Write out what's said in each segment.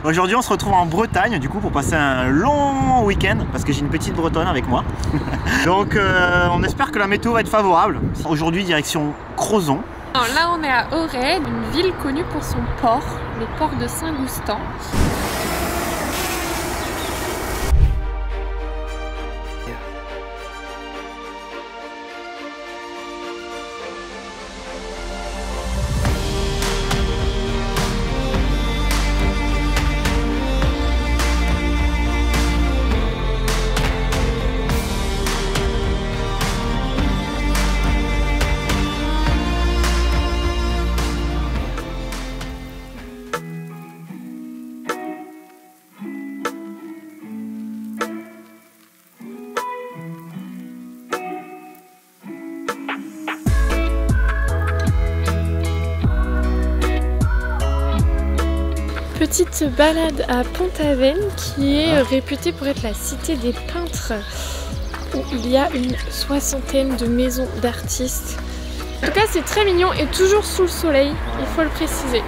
Aujourd'hui on se retrouve en Bretagne du coup pour passer un long week-end parce que j'ai une petite bretonne avec moi. Donc on espère que la météo va être favorable. Aujourd'hui direction Crozon. Alors là on est à Auray, une ville connue pour son port, le port de Saint-Goustan. Petite balade à Pont-Aven qui est réputée pour être la cité des peintres où il y a une 60aine de maisons d'artistes. En tout cas c'est très mignon et toujours sous le soleil, il faut le préciser.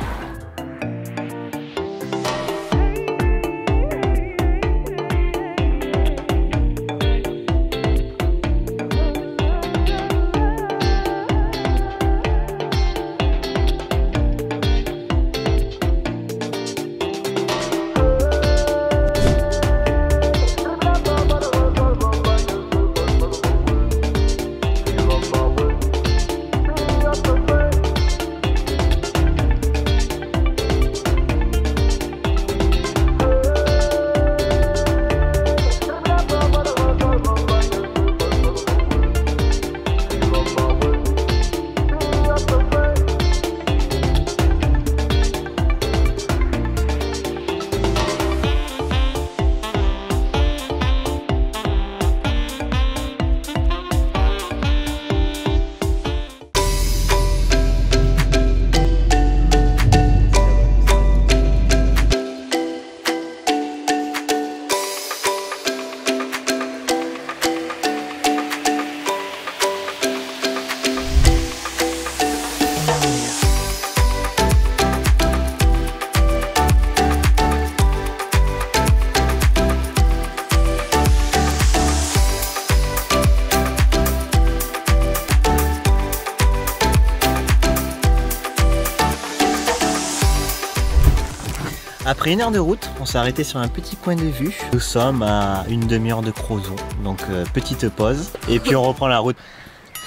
Après une heure de route, on s'est arrêté sur un petit coin de vue. Nous sommes à une demi-heure de Crozon, donc petite pause. Et puis on reprend la route.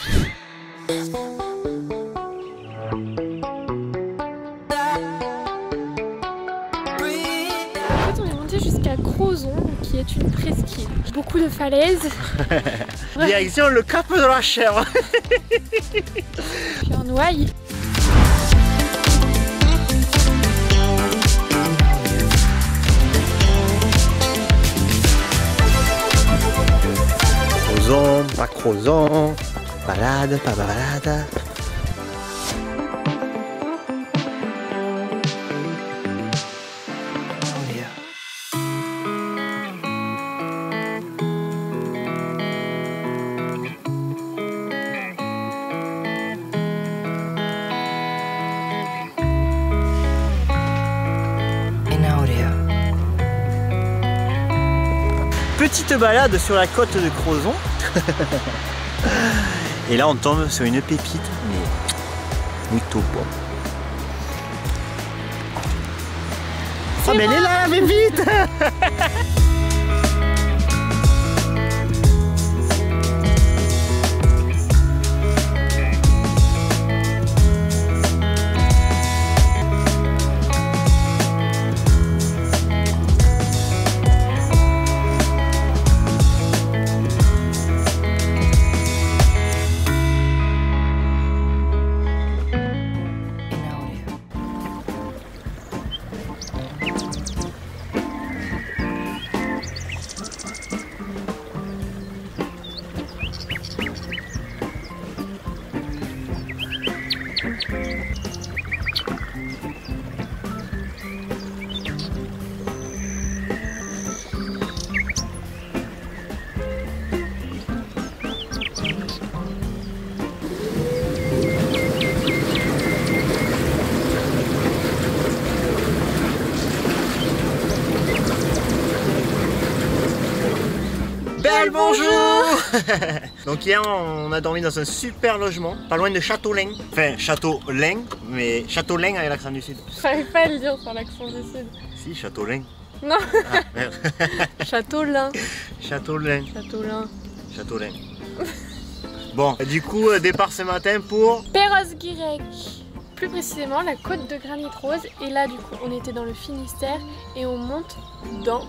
En fait on est monté jusqu'à Crozon qui est une presqu'île. Beaucoup de falaises. Direction le cap de la Chèvre. Puis en Ouaille. Crozon, pas Crozon, balade, pas balade. Petite balade sur la côte de Crozon. Et là on tombe sur une pépite, mais muito bon. Oh mais elle est là, mais vite. Belle bonjour. Donc hier on a dormi dans un super logement, pas loin de Châteaulin. Enfin Châteaulin, mais Châteaulin avec l'accent du sud. Je savais pas le dire sur l'accent du sud. Si, Châteaulin. Non. Ah, merde. Châteaulin. Châteaulin. Châteaulin. Châteaulin. Bon, du coup, départ ce matin pour Perros-Guirec. Plus précisément, la côte de Granit Rose. Et là, du coup, on était dans le Finistère et on monte dans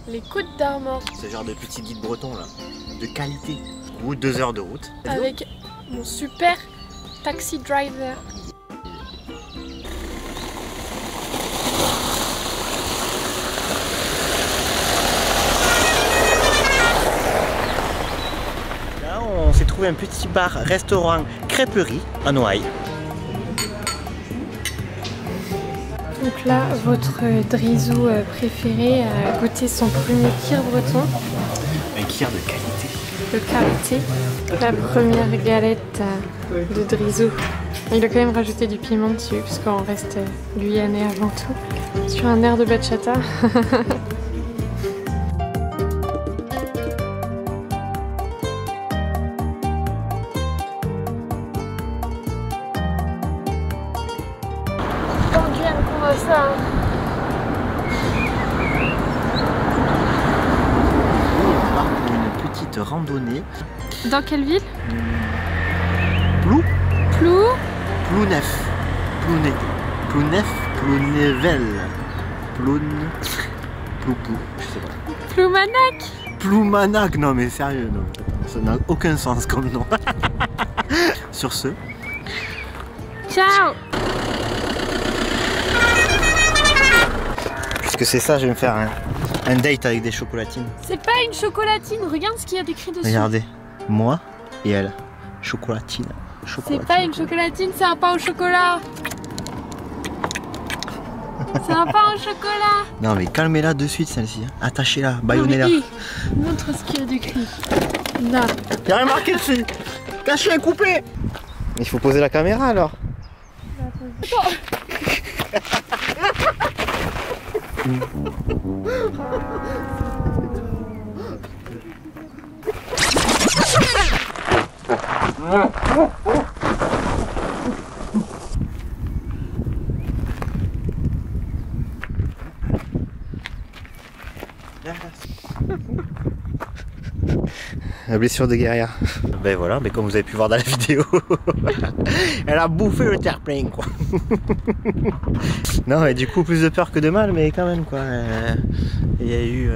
les Côtes d'Armor. ce genre de petit guide breton là, de qualité. Ou 2 heures de route. Avec mon super taxi driver. Là, on s'est trouvé un petit bar-restaurant crêperie à Noailles. Donc là, votre Drizou préféré a goûté son premier kir breton. Un kir de qualité. De qualité. La première galette de Drizou. Il a quand même rajouté du piment dessus, puisqu'on reste guyanais avant tout. Sur un air de bachata. Ça. Une petite randonnée. Dans quelle ville? Plou. Plou. Plounef. Plouné. Plounef. Plounével. Ploune. Ploupou. Je sais pas. Ploumanac. Ploumanac. Non mais sérieux, non. Ça n'a aucun sens comme nom. Sur ce. Ciao. Que c'est ça, je vais me faire un date avec des chocolatines. C'est pas une chocolatine, regarde ce qu'il y a décrit dessus. Regardez, moi et elle, chocolatine. C'est pas une chocolatine, c'est un pain au chocolat. C'est un pain au chocolat. Non mais calmez-la de suite celle-ci, attachez-la, baïonnez-la. Montre ce qu'il y a décrit. Là. Il y a rien marqué dessus. Caché, coupé. Il faut poser la caméra alors. La blessure de guerrière. Ben voilà, mais comme vous avez pu voir dans la vidéo, elle a bouffé le terre-plein quoi. Non, mais du coup plus de peur que de mal, mais quand même quoi. Il y a eu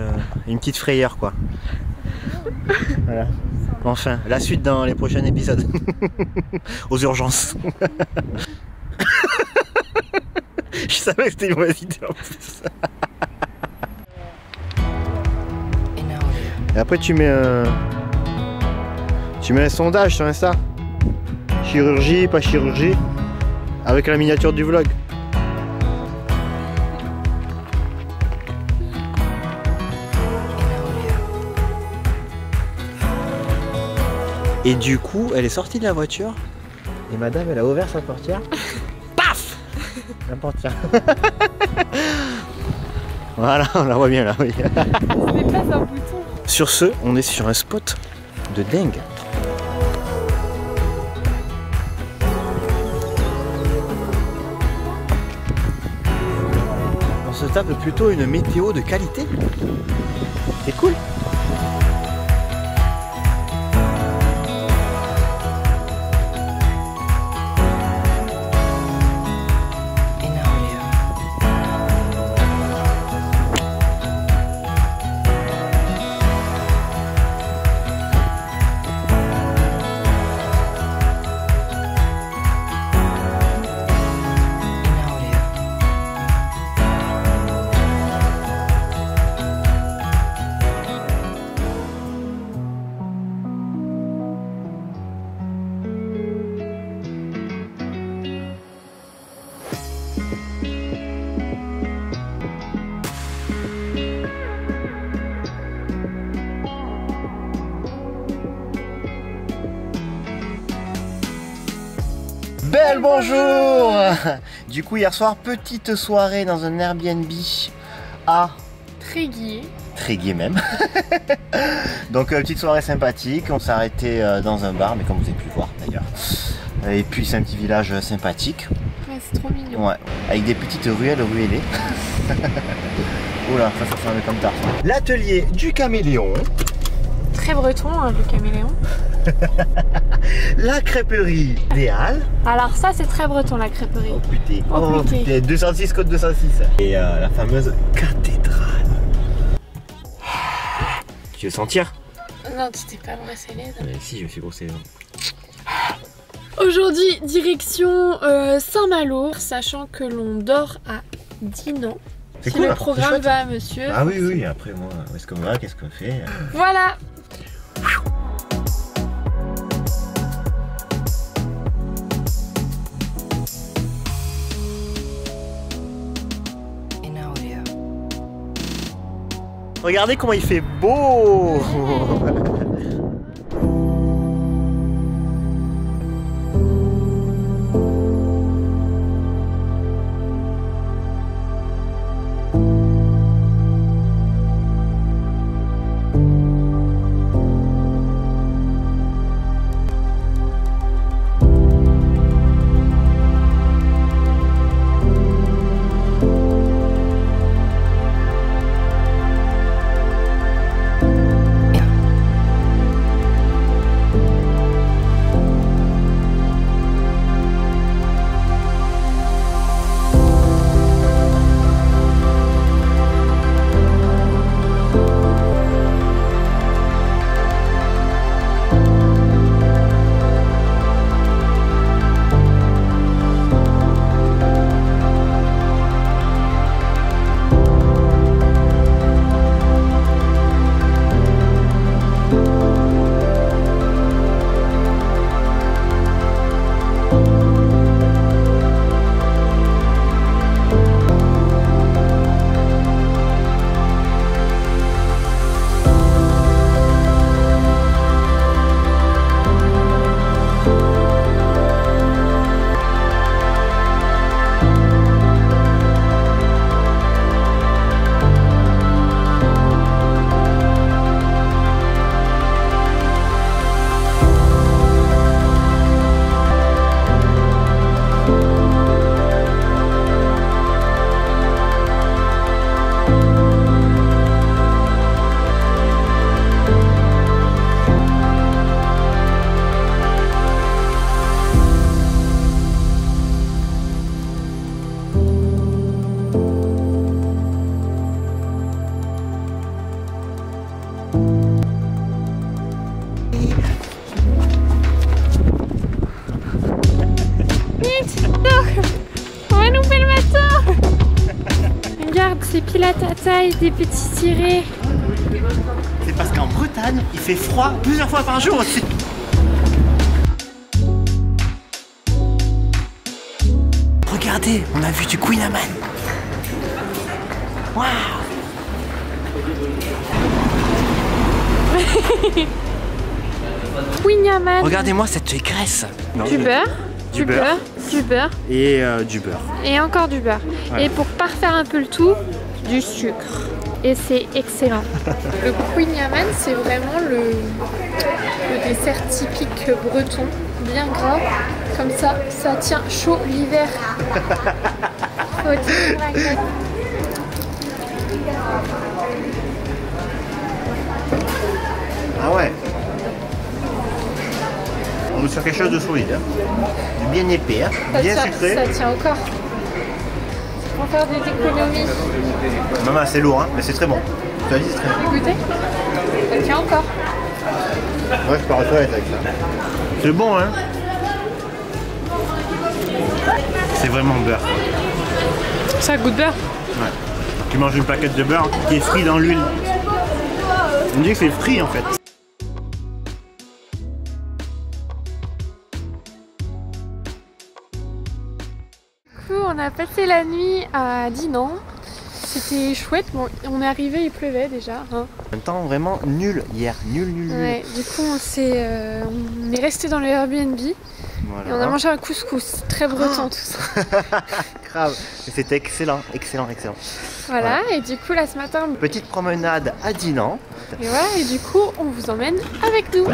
une petite frayeur quoi. Voilà. Enfin, la suite dans les prochains épisodes. Aux urgences. Je savais que c'était une mauvaise idée en plus. Et après tu mets un sondage sur Insta. Chirurgie, pas chirurgie. Avec la miniature du vlog. Et du coup, elle est sortie de la voiture. Et madame, elle a ouvert sa portière. Paf! La portière. Voilà, on la voit bien là, oui. Ce n'est pas un bouton. Sur ce, on est sur un spot de dingue. On se tape plutôt une météo de qualité. C'est cool. Belle bonjour. Du coup hier soir, petite soirée dans un Airbnb à Tréguier. très gai même. Donc petite soirée sympathique, on s'est arrêté dans un bar, mais comme vous avez pu voir d'ailleurs. Et puis c'est un petit village sympathique. Ouais, c'est trop mignon. Ouais, avec des petites ruelles ruellées. Oula, ça sonne comme tard. L'atelier du caméléon. Très breton, hein, le caméléon. La crêperie des Halles. Alors ça, c'est très breton, la crêperie. Oh putain, Oh, putain. 206 code 206. Et la fameuse cathédrale. Tu veux sentir? Non, tu t'es pas brossé les dents. Mais si, je me suis brossé les dents. Aujourd'hui, direction Saint-Malo, sachant que l'on dort à Dinan. C'est Si cool, le programme va, monsieur. Ah oui, oui, après moi, où est-ce qu'on va, qu'est-ce qu'on fait? Voilà. Regardez comment il fait beau. C'est pile à ta taille, des petits cirés. C'est parce qu'en Bretagne, il fait froid plusieurs fois par jour aussi. Regardez, on a vu du Queen Amman. Waouh. Queen Amman. Regardez-moi cette graisse. Du beurre. Du beurre. Du beurre. Et du beurre. Et encore du beurre. Voilà. Et pour parfaire un peu le tout, du sucre. Et c'est excellent. Le Queen Amman, c'est vraiment le dessert typique breton, bien gras. Comme ça, ça tient chaud l'hiver. Ah ouais. On est sur quelque chose de solide. Hein. Du bien épais, hein. Bien sucré. Ça tient encore. On va faire des économies. Maman, c'est lourd, hein, mais c'est très bon. Tu as dit, c'est très bon. Écoutez, ça tient encore. Ouais, je pars avec ça. C'est bon, hein. C'est vraiment beurre. Ça goûte beurre. Ouais. Tu manges une plaquette de beurre qui est frit dans l'huile. On dit que c'est frit en fait. On a passé la nuit à Dinan. C'était chouette. Bon, on est arrivé, il pleuvait déjà. Hein. Un temps vraiment nul hier, nul. Ouais, du coup, on est resté dans le Airbnb Voilà. Et on a mangé un couscous, très breton tout ça. Grave, c'était excellent, excellent, excellent. Voilà, et du coup là ce matin... Petite promenade à Dinan. Et voilà, et du coup on vous emmène avec nous.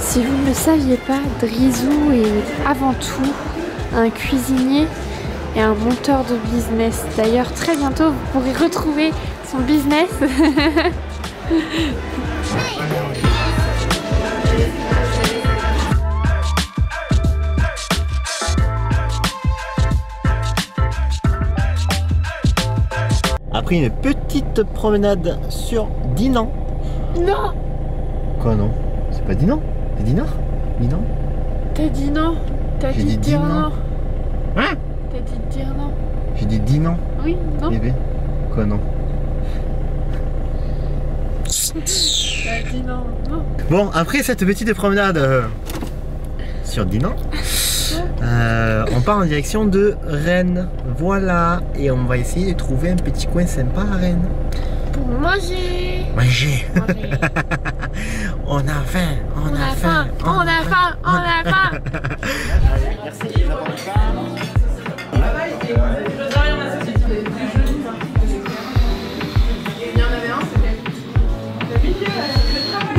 Si vous ne le saviez pas, Drizou est avant tout un cuisinier et un monteur de business. D'ailleurs, très bientôt, vous pourrez retrouver son business. Après une petite promenade sur Dinan. Non! Quoi non? C'est pas Dinan? C'est Dinan? Dinan? T'as dit non? T'as J'ai dit dit dire Dinan. non? Hein? T'as dit dire non? J'ai dit Dinan. Oui, non? Bébé. Quoi non? T'as dit non, non. Bon, après cette petite promenade sur Dinan, on part en direction de Rennes. Voilà, et on va essayer de trouver un petit coin sympa à Rennes. Pour manger. Manger. Manger. On a faim, On a faim, on a faim, on a faim. Merci.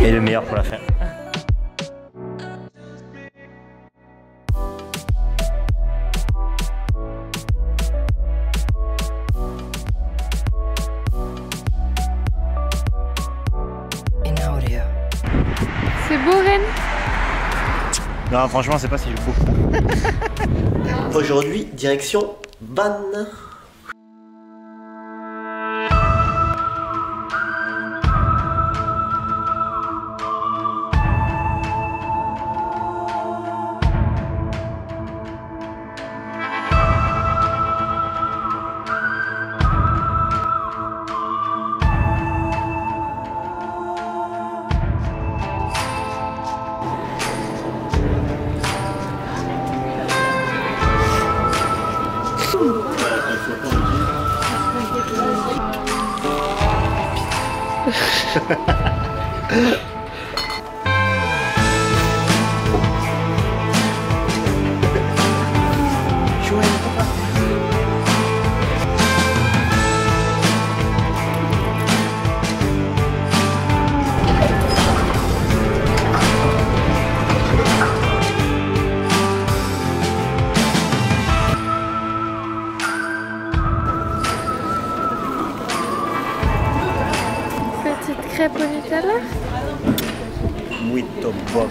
Et le meilleur pour la fin. C'est beau, Rennes? Non, franchement, c'est pas si beau. Aujourd'hui, direction Vannes. Petite crêpe au Nutella. Oui, top bon.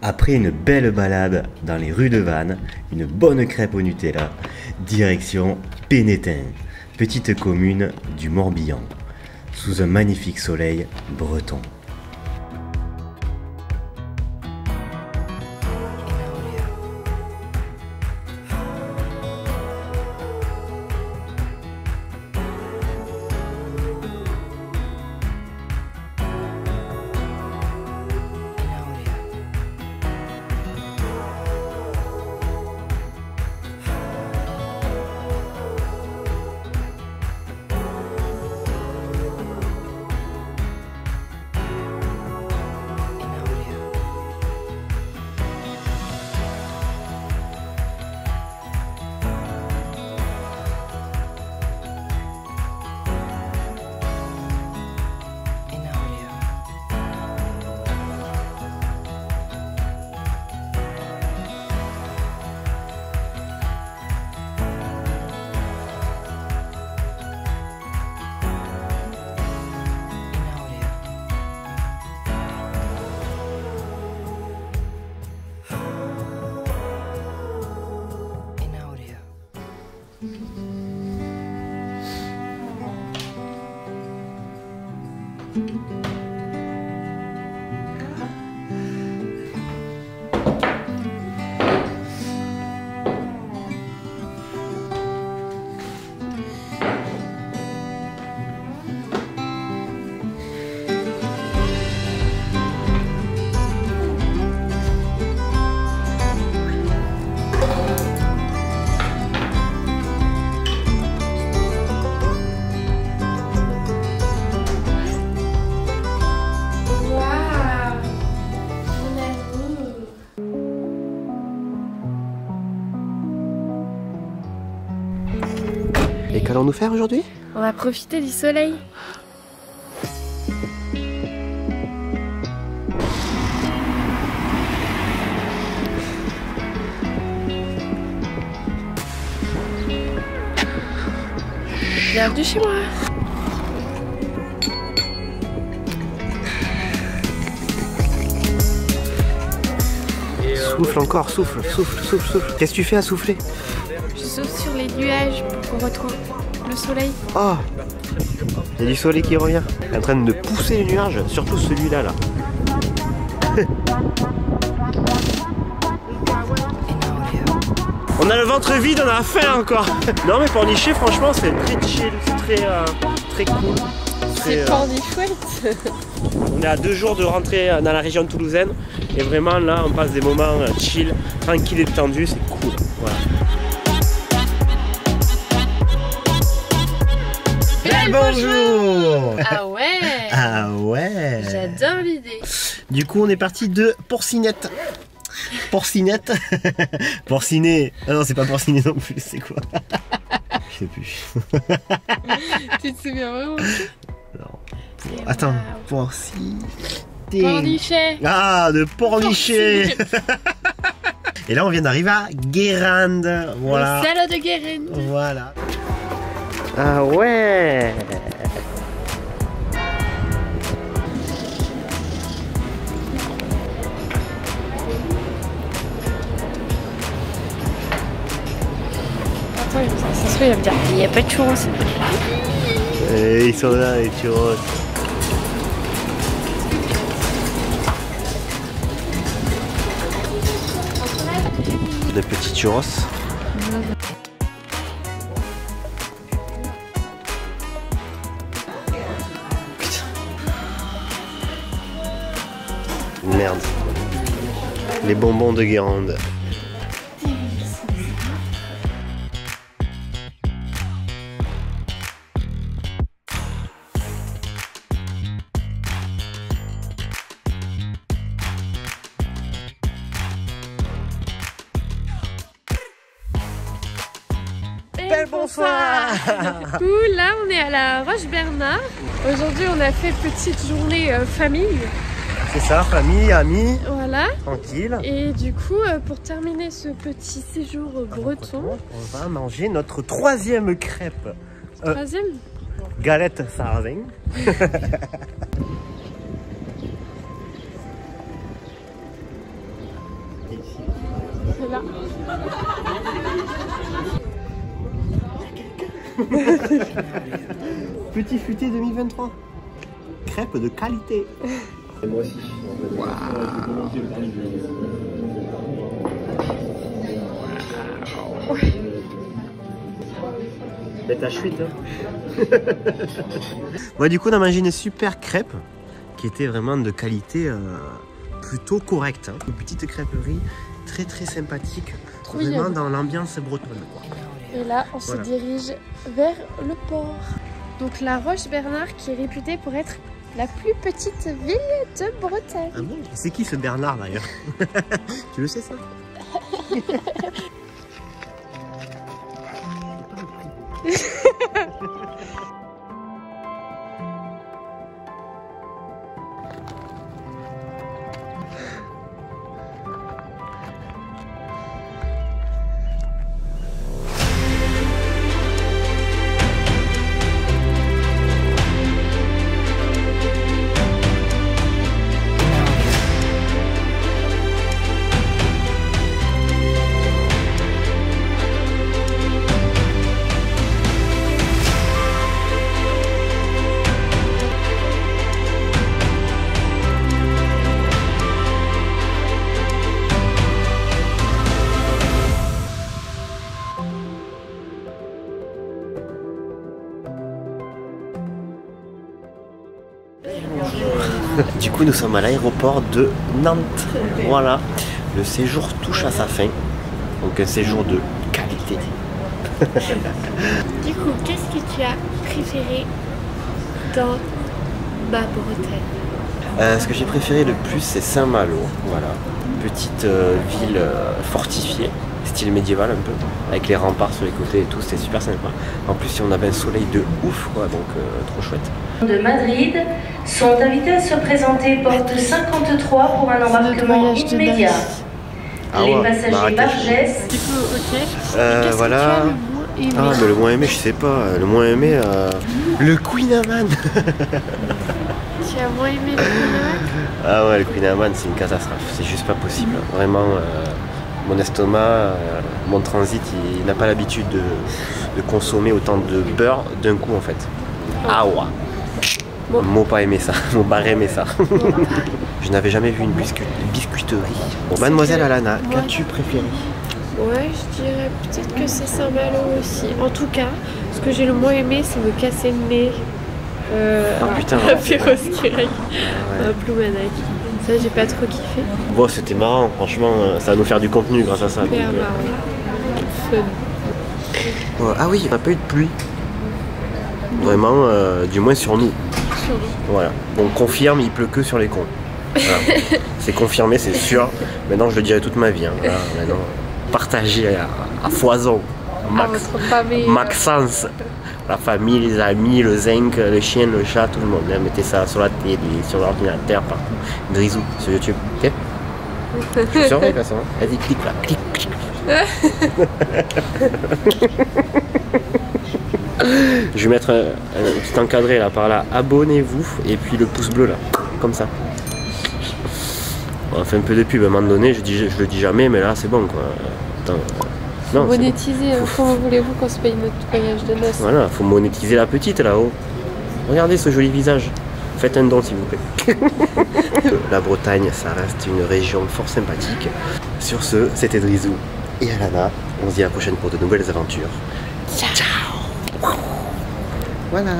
Après une belle balade dans les rues de Vannes, une bonne crêpe au Nutella, direction Pénétin, petite commune du Morbihan, sous un magnifique soleil breton. Et qu'allons-nous faire aujourd'hui? On va profiter du soleil. Bienvenue chez moi. Souffle encore, souffle. Qu'est-ce que tu fais à souffler? Je souffle sur les nuages pour qu'on retrouve le soleil. Oh, il y a du soleil qui revient. Il est en train de pousser les nuages, surtout celui-là là. On a le ventre vide, on a faim encore. Non mais Pornichet franchement c'est très chill, c'est très cool. C'est chouette. On est à 2 jours de rentrer dans la région toulousaine et vraiment là on passe des moments chill, tranquille et détendu, c'est cool. Voilà. Bonjour. Ah ouais. Ah ouais. J'adore l'idée. Du coup on est parti de Porcinette. Porcinette. Porciné. Ah non c'est pas porciné non plus, c'est quoi? Je sais plus. Tu te souviens vraiment? Non. Attends, Porci... Pornichet. Ah, de Pornichet. Et là on vient d'arriver à Guérande. Voilà. Le salaud de Guérande. Voilà. Ah ouais. Attends, ça se fait, il va me dire il n'y a pas de churros. Et ils sont là les churros. Des petits churros. Merde. Les bonbons de Guérande. Bonsoir. Du coup, là, on est à la Roche-Bernard. Aujourd'hui, on a fait petite journée famille. C'est ça, famille, amis, Voilà. tranquille. Et du coup, pour terminer ce petit séjour breton, on va manger notre 3e crêpe. troisième. Galette sarrasin. C'est là. Petit futé 2023. Crêpe de qualité. Et moi aussi. Wow. Mais t'as chuite hein. Ouais, du coup on a mangé une super crêpe qui était vraiment de qualité plutôt correcte. Hein. Une petite crêperie très sympathique. Trop vraiment bien. dans l'ambiance bretonne. Quoi. Et là, on Voilà. se dirige vers le port. Donc la Roche-Bernard qui est réputée pour être la plus petite ville de Bretagne. Ah bon? C'est qui ce Bernard d'ailleurs? Tu le sais ça? Du coup, nous sommes à l'aéroport de Nantes. Voilà, le séjour touche à sa fin. Donc un séjour de qualité. Du coup, qu'est-ce que tu as préféré dans ma Bretagne? Ce que j'ai préféré le plus, c'est Saint-Malo. Voilà, petite ville fortifiée, style médiéval un peu, avec les remparts sur les côtés et tout, c'était super sympa. En plus, on avait un soleil de ouf, quoi, donc trop chouette. De Madrid sont invités à se présenter porte 53 pour un embarquement immédiat. Les passagers Bargès. Du coup, ok. Voilà. Mais le moins aimé, je sais pas. Le moins aimé, le Queen Amman. Tu as moins aimé le Queen? Ah ouais, le Queen Amman, c'est une catastrophe. C'est juste pas possible. Vraiment, mon estomac, mon transit, il n'a pas l'habitude de consommer autant de beurre d'un coup en fait. Ah ouais. Bon. Mon pas aimé ça, mon bar aimé ça. Je n'avais jamais vu une biscuiterie. Bon, Mademoiselle Alana, qu'as-tu préféré? Ouais, je dirais peut-être que c'est Saint-Malo aussi. En tout cas, ce que j'ai le moins aimé, c'est me casser le nez putain, à Perros-Guirec, à Ploumanac. Ça, j'ai pas trop kiffé. Bon, c'était marrant, franchement, ça va nous faire du contenu grâce à ça. Super Donc, marrant. Fun. Ah oui, il n'y a pas eu de pluie. Vraiment, du moins sur nous. Voilà. Donc confirme, il pleut que sur les cons. Voilà. C'est confirmé, c'est sûr. Maintenant, je le dirai toute ma vie. Hein. Voilà, maintenant, partagé à foison. Maxence. La famille, les amis, le zinc, le chien, le chat, tout le monde. Hein. Mettez ça sur la télé, sur l'ordinateur, partout. Drizou, sur YouTube. Ok. Je surveille de toute façon. Vas-y, clique là. Clique, clique. Je vais mettre un petit encadré là par là, abonnez-vous et puis le pouce bleu là, comme ça. On fait un peu de pub à un moment donné, je le dis jamais mais là c'est bon quoi. Attends, non, monétiser, bon. Comment voulez-vous qu'on se paye notre voyage de noces? Voilà, faut monétiser la petite là-haut. Regardez ce joli visage. Faites un don s'il vous plaît. La Bretagne, ça reste une région fort sympathique. Sur ce, c'était Drizou et Alana. On se dit à la prochaine pour de nouvelles aventures. Ciao. Voilà.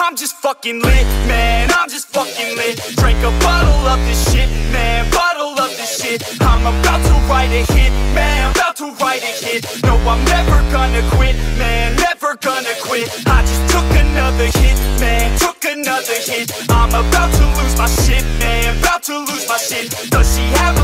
I'm just fucking lit, man, I'm just fucking lit. Drink a bottle of this shit, man, bottle of this shit. I'm about to write a hit, man, about to write a hit. No, I'm never gonna quit, man, never gonna quit. I just took another hit, man, took another hit. I'm about to lose my shit, man, about to lose my shit. Does she have